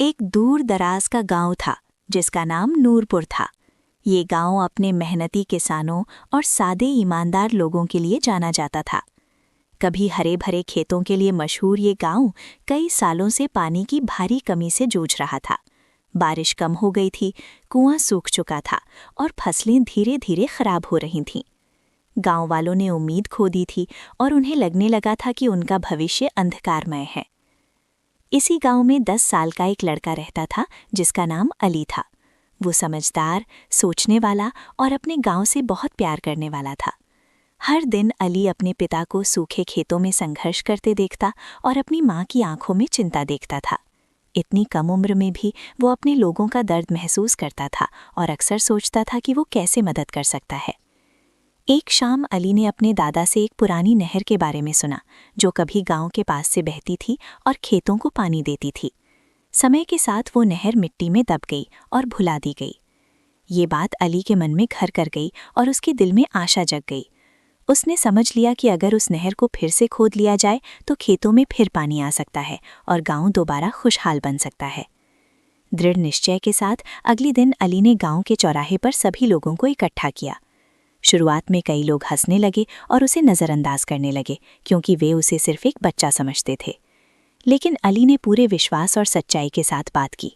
एक दूर दराज का गांव था जिसका नाम नूरपुर था। ये गांव अपने मेहनती किसानों और सादे ईमानदार लोगों के लिए जाना जाता था। कभी हरे भरे खेतों के लिए मशहूर ये गांव कई सालों से पानी की भारी कमी से जूझ रहा था। बारिश कम हो गई थी, कुआं सूख चुका था और फसलें धीरे धीरे खराब हो रही थीं। गांव वालों ने उम्मीद खो दी थी और उन्हें लगने लगा था कि उनका भविष्य अंधकारमय है। इसी गांव में 10 साल का एक लड़का रहता था जिसका नाम अली था। वो समझदार, सोचने वाला और अपने गांव से बहुत प्यार करने वाला था। हर दिन अली अपने पिता को सूखे खेतों में संघर्ष करते देखता और अपनी माँ की आंखों में चिंता देखता था। इतनी कम उम्र में भी वो अपने लोगों का दर्द महसूस करता था और अक्सर सोचता था कि वो कैसे मदद कर सकता है। एक शाम अली ने अपने दादा से एक पुरानी नहर के बारे में सुना जो कभी गांव के पास से बहती थी और खेतों को पानी देती थी। समय के साथ वो नहर मिट्टी में दब गई और भुला दी गई। ये बात अली के मन में घर कर गई और उसके दिल में आशा जग गई। उसने समझ लिया कि अगर उस नहर को फिर से खोद लिया जाए तो खेतों में फिर पानी आ सकता है और गांव दोबारा खुशहाल बन सकता है। दृढ़ निश्चय के साथ अगले दिन अली ने गांव के चौराहे पर सभी लोगों को इकट्ठा किया। शुरुआत में कई लोग हंसने लगे और उसे नज़रअंदाज करने लगे क्योंकि वे उसे सिर्फ एक बच्चा समझते थे। लेकिन अली ने पूरे विश्वास और सच्चाई के साथ बात की।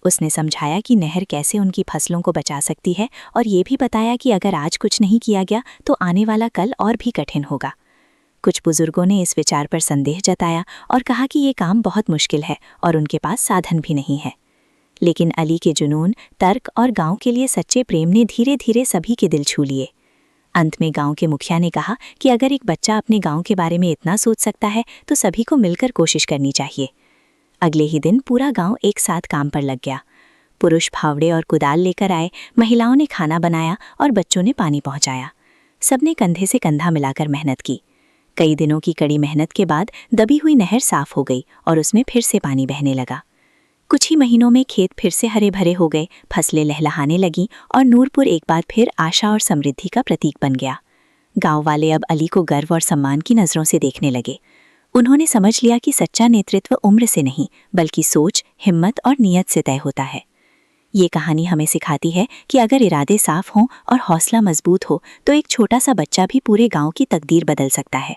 उसने समझाया कि नहर कैसे उनकी फसलों को बचा सकती है और ये भी बताया कि अगर आज कुछ नहीं किया गया तो आने वाला कल और भी कठिन होगा। कुछ बुजुर्गों ने इस विचार पर संदेह जताया और कहा कि ये काम बहुत मुश्किल है और उनके पास साधन भी नहीं है। लेकिन अली के जुनून, तर्क और गांव के लिए सच्चे प्रेम ने धीरे धीरे सभी के दिल छू लिए। अंत में गांव के मुखिया ने कहा कि अगर एक बच्चा अपने गांव के बारे में इतना सोच सकता है तो सभी को मिलकर कोशिश करनी चाहिए। अगले ही दिन पूरा गांव एक साथ काम पर लग गया। पुरुष फावड़े और कुदाल लेकर आए, महिलाओं ने खाना बनाया और बच्चों ने पानी पहुंचाया। सबने कंधे से कंधा मिलाकर मेहनत की। कई दिनों की कड़ी मेहनत के बाद दबी हुई नहर साफ हो गई और उसमें फिर से पानी बहने लगा। कुछ ही महीनों में खेत फिर से हरे भरे हो गए, फसलें लहलहाने लगीं और नूरपुर एक बार फिर आशा और समृद्धि का प्रतीक बन गया। गांव वाले अब अली को गर्व और सम्मान की नज़रों से देखने लगे। उन्होंने समझ लिया कि सच्चा नेतृत्व उम्र से नहीं बल्कि सोच, हिम्मत और नीयत से तय होता है। ये कहानी हमें सिखाती है कि अगर इरादे साफ हों और हौसला मजबूत हो तो एक छोटा सा बच्चा भी पूरे गांव की तकदीर बदल सकता है।